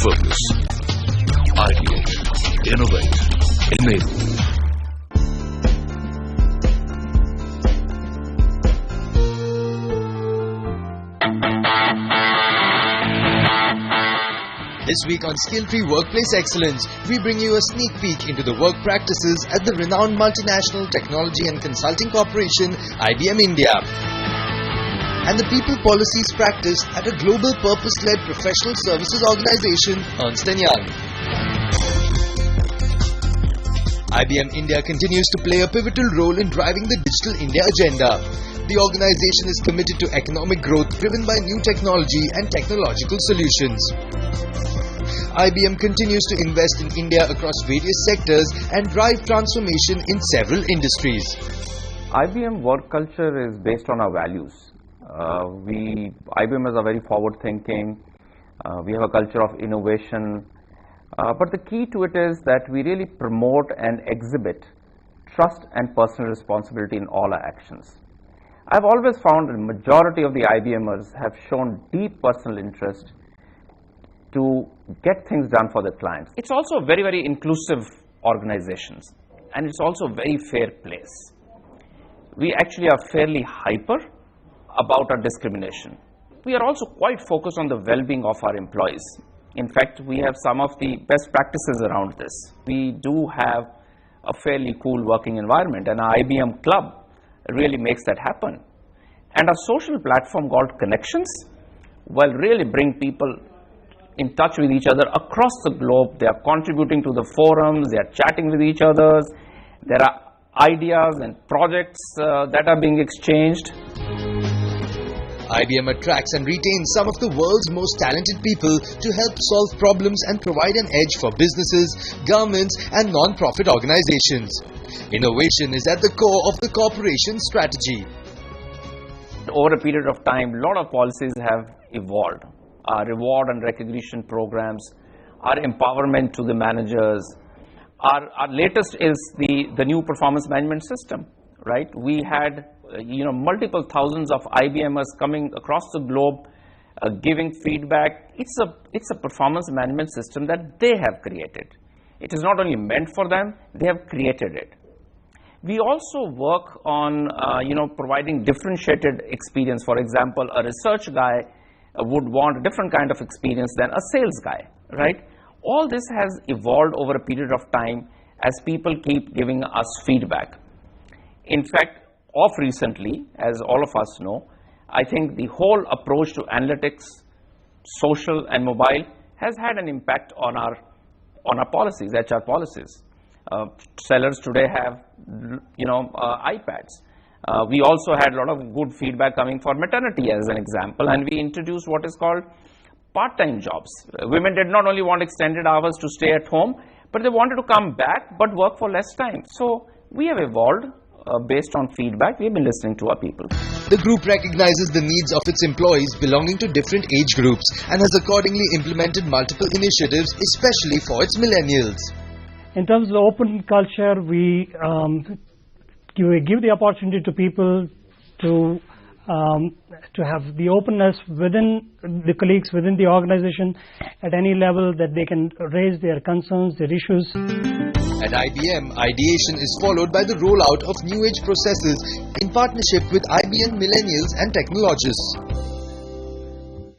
focus. Ideate, innovate, enable. This week on Skill-Free Workplace Excellence, we bring you a sneak peek into the work practices at the renowned multinational technology and consulting corporation IBM India and the people policies practiced at a global purpose-led professional services organization, Ernst & Young. IBM India continues to play a pivotal role in driving the Digital India agenda. The organization is committed to economic growth driven by new technology and technological solutions. IBM continues to invest in India across various sectors and drive transformation in several industries. IBM work culture is based on our values. IBM is a very forward-thinking. We have a culture of innovation. But the key to it is that we really promote and exhibit trust and personal responsibility in all our actions. I've always found that the majority of the IBMers have shown deep personal interest to get things done for their clients. It's also a very, very inclusive organization, and it's also a very fair place. We actually are fairly hyper about our discrimination. We are also quite focused on the well-being of our employees. In fact, we have some of the best practices around this. We do have a fairly cool working environment, and our IBM Club really makes that happen. And our social platform called Connections will really bring people in touch with each other across the globe. They are contributing to the forums, they are chatting with each other, there are ideas and projects that are being exchanged. IBM attracts and retains some of the world's most talented people to help solve problems and provide an edge for businesses, governments and non-profit organizations. Innovation is at the core of the corporation's strategy. Over a period of time, a lot of policies have evolved. Our reward and recognition programs, our empowerment to the managers. Our latest is the new performance management system, right? We had multiple thousands of IBMers coming across the globe giving feedback. It's a performance management system that they have created. It is not only meant for them, they have created it. We also work on providing differentiated experience. For example, a research guy would want a different kind of experience than a sales guy, right? All this has evolved over a period of time as people keep giving us feedback. In fact, of recently, as all of us know, I think the whole approach to analytics, social and mobile has had an impact on our policies, HR policies. Sellers today have iPads. We also had a lot of good feedback coming for maternity as an example, and we introduced what is called part-time jobs. Women did not only want extended hours to stay at home, but they wanted to come back but work for less time. So we have evolved based on feedback. We've been listening to our people. The group recognizes the needs of its employees belonging to different age groups and has accordingly implemented multiple initiatives, especially for its millennials. In terms of the open culture, we give the opportunity to people to have the openness within the colleagues, within the organization at any level that they can raise their concerns, their issues. At IBM, ideation is followed by the rollout of new age processes in partnership with IBM millennials and technologists.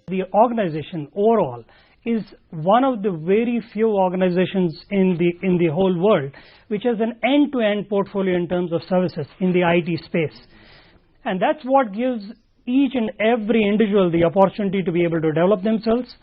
The organization overall is one of the very few organizations in the whole world which has an end-to-end portfolio in terms of services in the IT space. And that's what gives each and every individual the opportunity to be able to develop themselves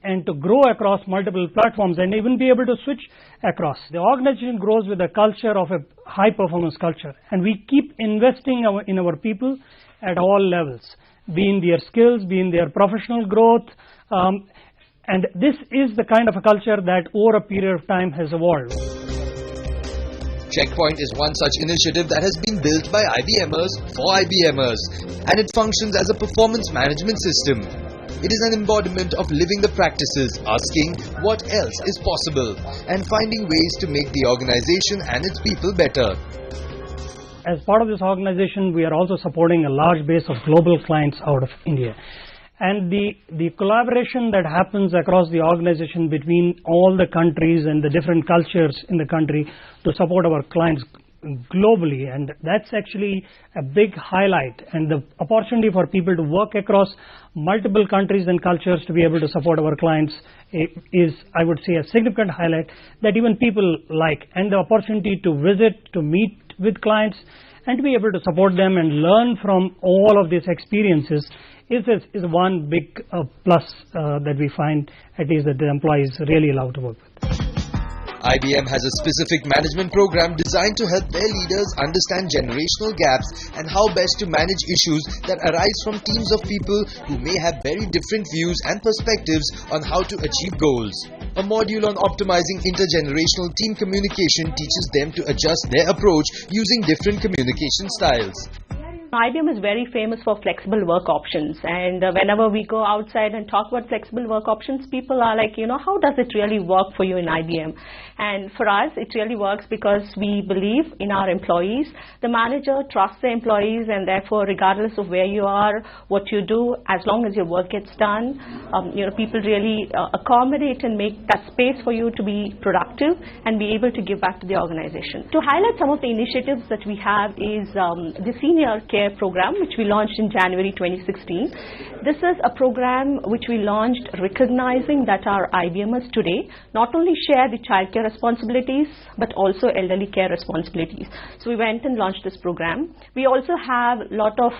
and to grow across multiple platforms and even be able to switch across. The organization grows with a culture of a high-performance culture, and we keep investing in our people at all levels, be in their skills, be in their professional growth, and this is the kind of a culture that over a period of time has evolved. Checkpoint is one such initiative that has been built by IBMers for IBMers, and it functions as a performance management system. It is an embodiment of living the practices, asking what else is possible, and finding ways to make the organization and its people better. As part of this organization, we are also supporting a large base of global clients out of India. and the collaboration that happens across the organization between all the countries and the different cultures in the country to support our clients globally, and that's actually a big highlight, and the opportunity for people to work across multiple countries and cultures to be able to support our clients is, I would say, a significant highlight that even people like, and the opportunity to visit, to meet with clients and to be able to support them and learn from all of these experiences is one big plus that we find, at least, that the employees really love to work with. IBM has a specific management program designed to help their leaders understand generational gaps and how best to manage issues that arise from teams of people who may have very different views and perspectives on how to achieve goals. A module on optimizing intergenerational team communication teaches them to adjust their approach using different communication styles. IBM is very famous for flexible work options, and whenever we go outside and talk about flexible work options, people are like, how does it really work for you in IBM? And for us, it really works because we believe in our employees. The manager trusts the employees, and therefore, regardless of where you are, what you do, as long as your work gets done, people really accommodate and make that space for you to be productive and be able to give back to the organization. To highlight some of the initiatives that we have is the Senior Care Program, which we launched in January 2016. This is a program which we launched recognizing that our IBMers today not only share the childcare responsibilities but also elderly care responsibilities. So we went and launched this program. We also have a lot of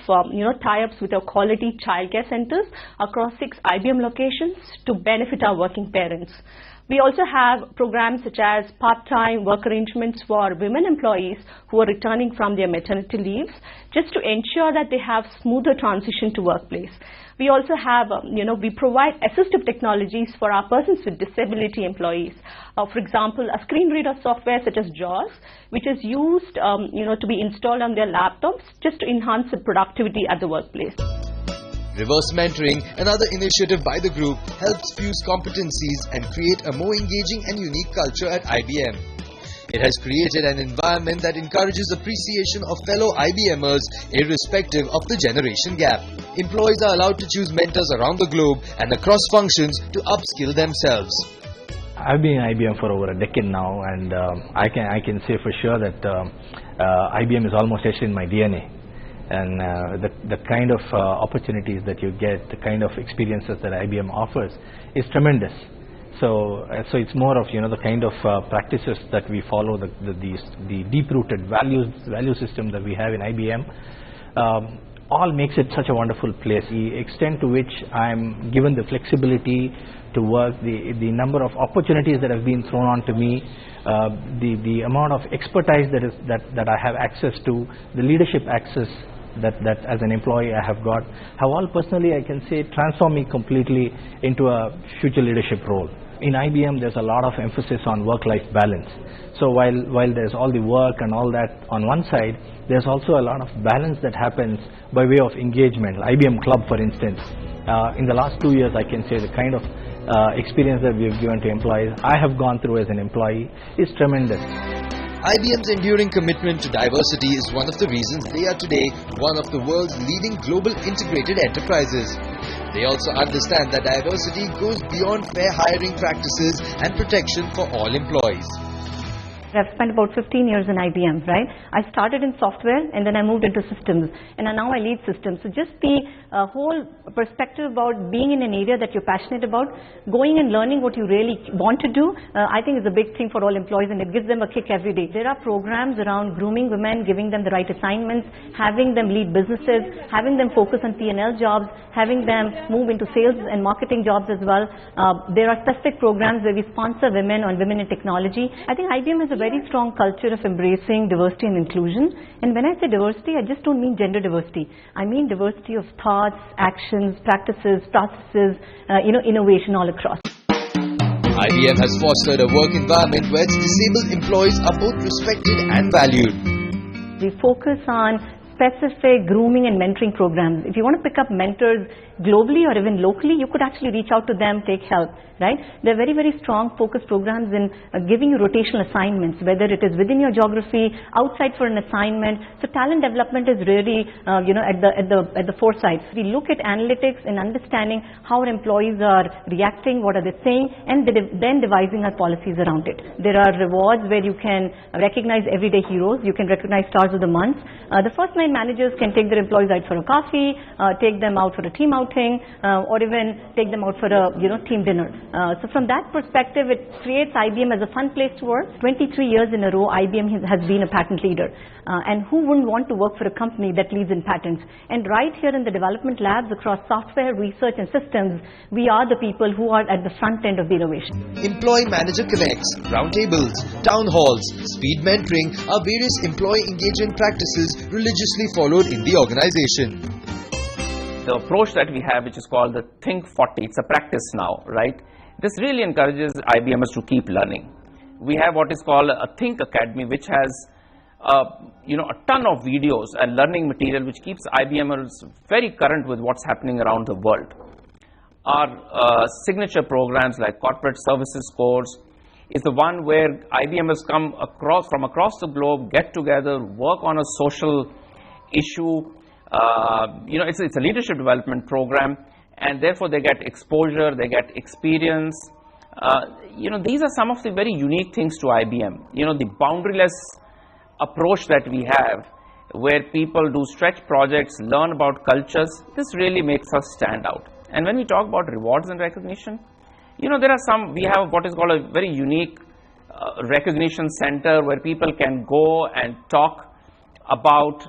tie-ups with our quality childcare centers across 6 IBM locations to benefit our working parents. We also have programs such as part-time work arrangements for women employees who are returning from their maternity leaves, just to ensure that they have smoother transition to workplace. We also have, we provide assistive technologies for our persons with disability employees. For example, a screen reader software such as JAWS, which is used, to be installed on their laptops just to enhance the productivity at the workplace. Reverse mentoring, another initiative by the group, helps fuse competencies and create a more engaging and unique culture at IBM. It has created an environment that encourages appreciation of fellow IBMers irrespective of the generation gap. Employees are allowed to choose mentors around the globe and across functions to upskill themselves. I've been in IBM for over a decade now, and I can say for sure that IBM is almost etched in my DNA. And the kind of opportunities that you get, the kind of experiences that IBM offers is tremendous. So it's more of the kind of practices that we follow, the deep-rooted value system that we have in IBM, all makes it such a wonderful place. The extent to which I'm given the flexibility to work, the number of opportunities that have been thrown onto me, the amount of expertise that I have access to, the leadership access that as an employee I have got, have all personally, I can say, transformed me completely into a future leadership role. In IBM, there's a lot of emphasis on work-life balance. So while there's all the work and all that on one side, there's also a lot of balance that happens by way of engagement. IBM Club, for instance, in the last 2 years, I can say the kind of experience that we've given to employees, I have gone through as an employee, is tremendous. IBM's enduring commitment to diversity is one of the reasons they are today one of the world's leading global integrated enterprises. They also understand that diversity goes beyond fair hiring practices and protection for all employees. I've spent about 15 years in IBM, right? I started in software and then I moved into systems, and now I lead systems. So just the whole perspective about being in an area that you're passionate about, going and learning what you really want to do, I think is a big thing for all employees, and it gives them a kick every day. There are programs around grooming women, giving them the right assignments, having them lead businesses, having them focus on P&L jobs, having them move into sales and marketing jobs as well. There are specific programs where we sponsor women on women in technology. I think IBM has a very strong culture of embracing diversity and inclusion. And when I say diversity, I just don't mean gender diversity. I mean diversity of thoughts, actions, practices, processes, innovation all across. IBM has fostered a work environment where its disabled employees are both respected and valued. We focus on specific grooming and mentoring programs. If you want to pick up mentors globally or even locally, you could actually reach out to them, take help, right? There are very, very strong focus programs in giving you rotational assignments, whether it is within your geography, outside for an assignment. So talent development is really, at the foresight. We look at analytics and understanding how our employees are reacting, what are they saying, and then devising our policies around it. There are rewards where you can recognize everyday heroes. You can recognize stars of the month. The first line managers can take their employees out for a coffee, take them out for a team outing, or even take them out for a team dinner. So from that perspective, it creates IBM as a fun place to work. 23 years in a row, IBM has been a patent leader. And who wouldn't want to work for a company that leads in patents? And right here in the development labs across software, research and systems, we are the people who are at the front end of the innovation. Employee Manager Connects, roundtables, town halls, speed mentoring are various employee engagement practices religiously followed in the organization. The approach that we have, which is called the Think 40, it's a practice now, right? This really encourages IBMers to keep learning. We have what is called a Think Academy, which has a ton of videos and learning material which keeps IBMers very current with what's happening around the world. Our signature programs like Corporate Services Course is the one where IBMers come from across the globe, get together, work on a social issue. It's a leadership development program, and therefore they get exposure, they get experience. These are some of the very unique things to IBM. The boundaryless approach that we have, where people do stretch projects, learn about cultures, this really makes us stand out. And when we talk about rewards and recognition, we have what is called a very unique recognition center where people can go and talk about,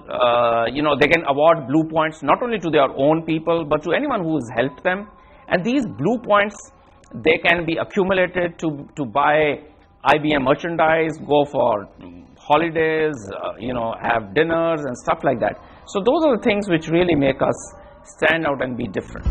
they can award blue points not only to their own people but to anyone who has helped them. And these blue points, they can be accumulated to buy IBM merchandise, go for holidays, have dinners and stuff like that. So those are the things which really make us stand out and be different.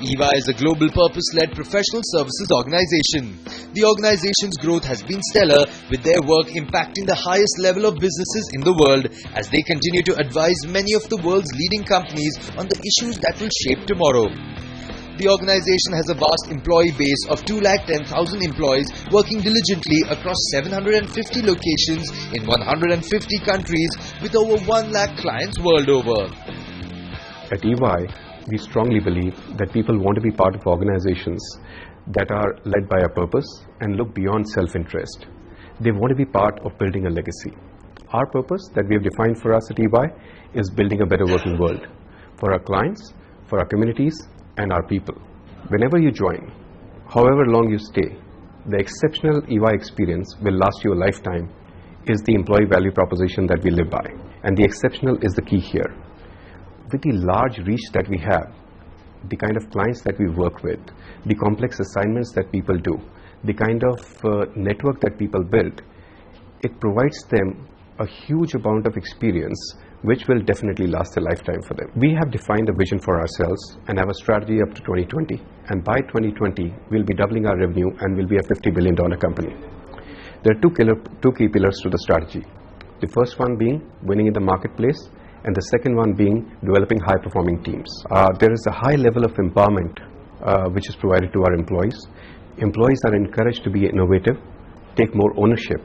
EY is a global purpose-led professional services organization. The organization's growth has been stellar, with their work impacting the highest level of businesses in the world as they continue to advise many of the world's leading companies on the issues that will shape tomorrow. The organization has a vast employee base of 210,000 employees working diligently across 750 locations in 150 countries with over 1 lakh clients world over. At EY, we strongly believe that people want to be part of organizations that are led by a purpose and look beyond self-interest. They want to be part of building a legacy. Our purpose that we have defined for us at EY is building a better working world for our clients, for our communities, and our people. Whenever you join, however long you stay, the exceptional EY experience will last you a lifetime is the employee value proposition that we live by. And the exceptional is the key here. With the large reach that we have, the kind of clients that we work with, the complex assignments that people do, the kind of network that people build, it provides them a huge amount of experience which will definitely last a lifetime for them. We have defined a vision for ourselves and have a strategy up to 2020, and by 2020 we'll be doubling our revenue and we'll be a $50 billion company. There are two key pillars to the strategy. The first one being winning in the marketplace, and the second one being developing high-performing teams. There is a high level of empowerment which is provided to our employees. Employees are encouraged to be innovative, take more ownership,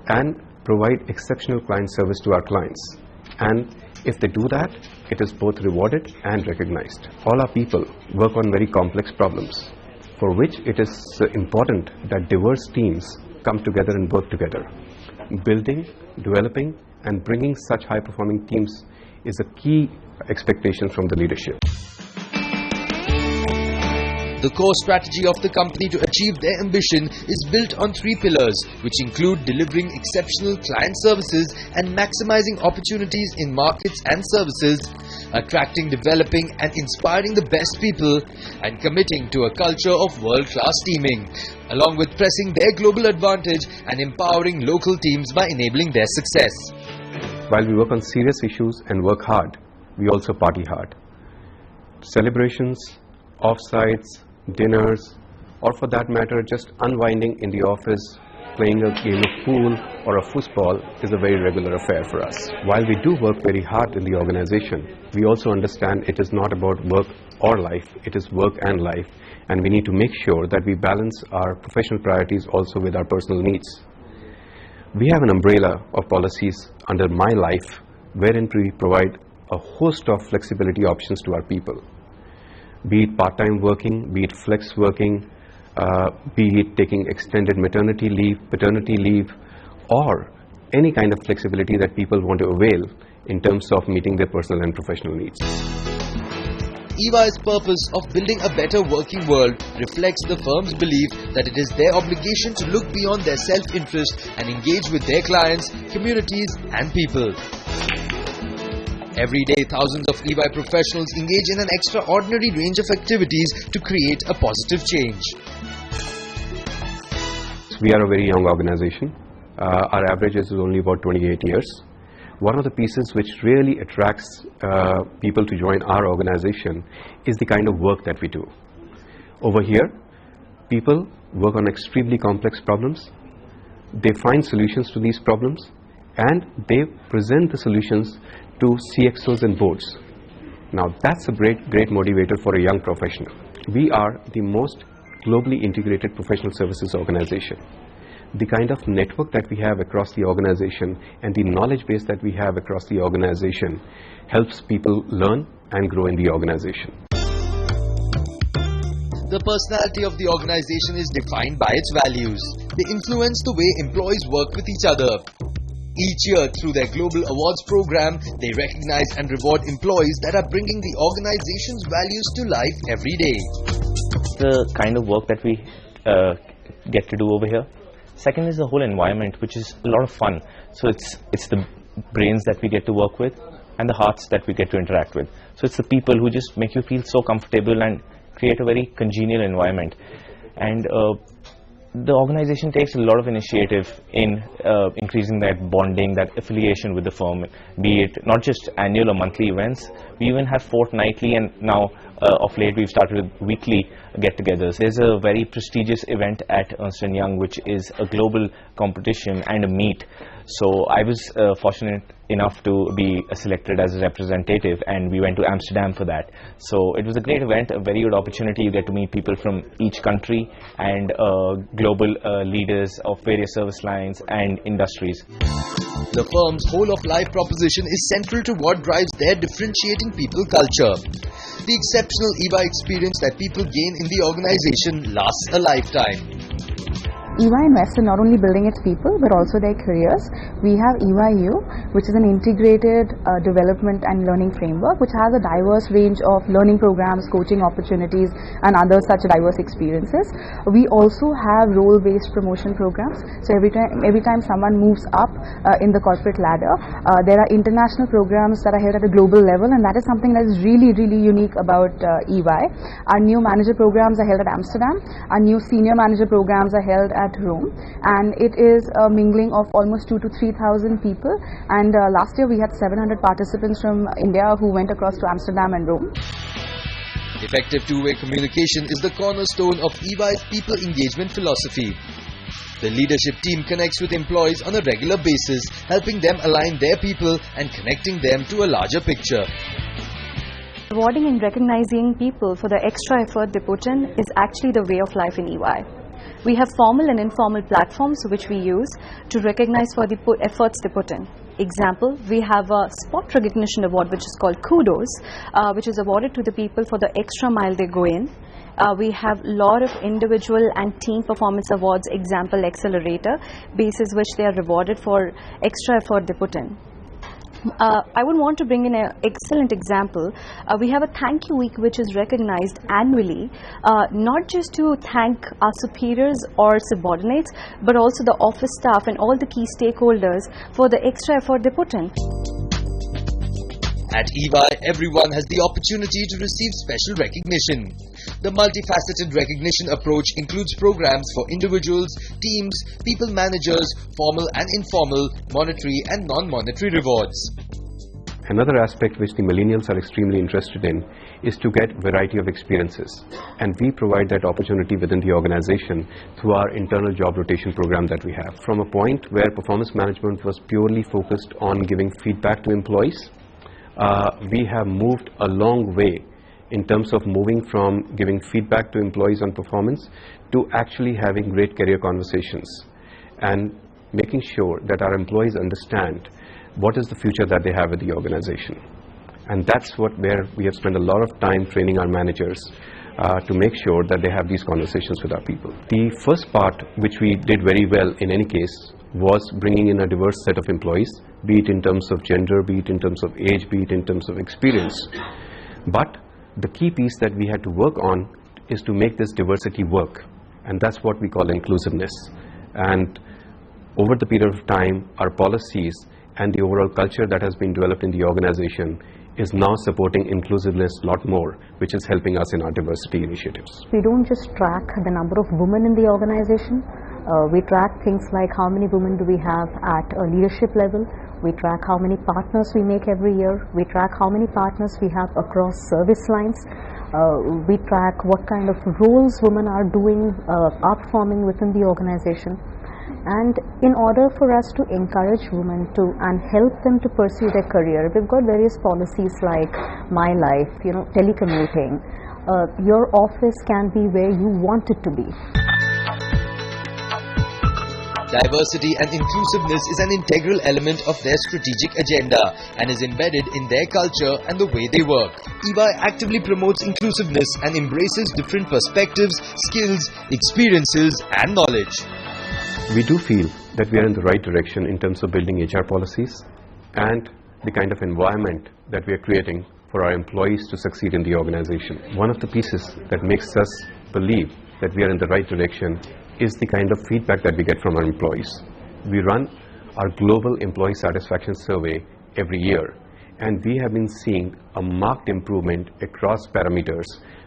and provide exceptional client service to our clients. And if they do that, it is both rewarded and recognized. All our people work on very complex problems, for which it is important that diverse teams come together and work together. Building, developing, and bringing such high-performing teams is a key expectation from the leadership. The core strategy of the company to achieve their ambition is built on 3 pillars, which include delivering exceptional client services and maximizing opportunities in markets and services, attracting, developing and inspiring the best people, and committing to a culture of world-class teaming, along with pressing their global advantage and empowering local teams by enabling their success. While we work on serious issues and work hard, we also party hard. Celebrations, offsites, dinners, or for that matter just unwinding in the office, playing a game of pool or a foosball is a very regular affair for us. While we do work very hard in the organization, we also understand it is not about work or life, it is work and life, and we need to make sure that we balance our professional priorities also with our personal needs. We have an umbrella of policies under My Life wherein we provide a host of flexibility options to our people. Be it part-time working, be it flex working, be it taking extended maternity leave, paternity leave, or any kind of flexibility that people want to avail in terms of meeting their personal and professional needs. EY's purpose of building a better working world reflects the firm's belief that it is their obligation to look beyond their self-interest and engage with their clients, communities and people. Every day, thousands of EY professionals engage in an extraordinary range of activities to create a positive change. We are a very young organization. Our average is only about 28 years. One of the pieces which really attracts people to join our organization is the kind of work that we do. Over here, people work on extremely complex problems. They find solutions to these problems and they present the solutions to CXOs and boards. Now that's a great motivator for a young professional. We are the most globally integrated professional services organization. The kind of network that we have across the organization and the knowledge base that we have across the organization helps people learn and grow in the organization. The personality of the organization is defined by its values. They influence the way employees work with each other. Each year, through their global awards program, they recognize and reward employees that are bringing the organization's values to life every day. The kind of work that we get to do over here. Second is the whole environment, which is a lot of fun. So it's the brains that we get to work with and the hearts that we get to interact with. So it's the people who just make you feel so comfortable and create a very congenial environment. And the organization takes a lot of initiative in increasing that bonding, that affiliation with the firm, be it not just annual or monthly events. We even have fortnightly, and now of late we've started with weekly get-togethers. There's a very prestigious event at Ernst & Young, which is a global competition and a meet. So I was fortunate enough to be selected as a representative, and we went to Amsterdam for that. So it was a great event, a very good opportunity. You get to meet people from each country and global leaders of various service lines and industries. The firm's whole-of-life proposition is central to what drives their differentiating people culture. The exceptional EY experience that people gain in the organization lasts a lifetime. EY invests in not only building its people but also their careers. We have EYU, which is an integrated development and learning framework which has a diverse range of learning programs, coaching opportunities and other such diverse experiences. We also have role-based promotion programs. So every time someone moves up in the corporate ladder, there are international programs that are held at a global level, and that is something that is really unique about EY. Our new manager programs are held at Amsterdam. Our new senior manager programs are held at Rome, and it is a mingling of almost 2,000 to 3,000 people, and last year we had 700 participants from India who went across to Amsterdam and Rome. Effective two-way communication is the cornerstone of EY's people engagement philosophy. The leadership team connects with employees on a regular basis, helping them align their people and connecting them to a larger picture. Rewarding and recognizing people for the extra effort they put in is actually the way of life in EY. We have formal and informal platforms which we use to recognize for the efforts they put in. Example, we have a spot recognition award which is called Kudos, which is awarded to the people for the extra mile they go in. We have a lot of individual and team performance awards, example Accelerator, basis which they are rewarded for extra effort they put in. I would want to bring in an excellent example. We have a thank you week which is recognized annually, not just to thank our superiors or subordinates, but also the office staff and all the key stakeholders for the extra effort they put in. At EY, everyone has the opportunity to receive special recognition. The multifaceted recognition approach includes programs for individuals, teams, people managers, formal and informal, monetary and non-monetary rewards. Another aspect which the millennials are extremely interested in is to get variety of experiences, and we provide that opportunity within the organization through our internal job rotation program that we have. From a point where performance management was purely focused on giving feedback to employees, we have moved a long way in terms of moving from giving feedback to employees on performance to actually having great career conversations and making sure that our employees understand what is the future that they have with the organization. And that's where we have spent a lot of time training our managers to make sure that they have these conversations with our people. The first part, which we did very well in any case, was bringing in a diverse set of employees, be it in terms of gender, be it in terms of age, be it in terms of experience. But the key piece that we had to work on is to make this diversity work, and that's what we call inclusiveness. And over the period of time, our policies and the overall culture that has been developed in the organization is now supporting inclusiveness a lot more, which is helping us in our diversity initiatives. We don't just track the number of women in the organization. We track things like how many women do we have at a leadership level. We track how many partners we make every year. We track how many partners we have across service lines. We track what kind of roles women are doing, are performing within the organization. And in order for us to encourage women to and help them to pursue their career, we've got various policies like My Life, telecommuting. Your office can be where you want it to be. Diversity and inclusiveness is an integral element of their strategic agenda and is embedded in their culture and the way they work. EY actively promotes inclusiveness and embraces different perspectives, skills, experiences and knowledge. We do feel that we are in the right direction in terms of building HR policies and the kind of environment that we are creating for our employees to succeed in the organization. One of the pieces that makes us believe that we are in the right direction is the kind of feedback that we get from our employees. We run our global employee satisfaction survey every year, and we have been seeing a marked improvement across parameters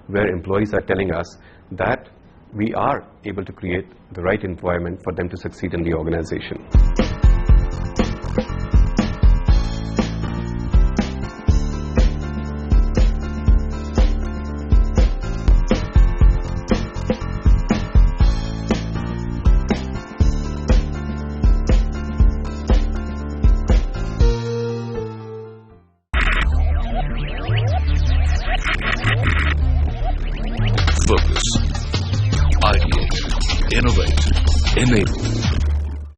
where employees are telling us that we are able to create the right environment for them to succeed in the organization.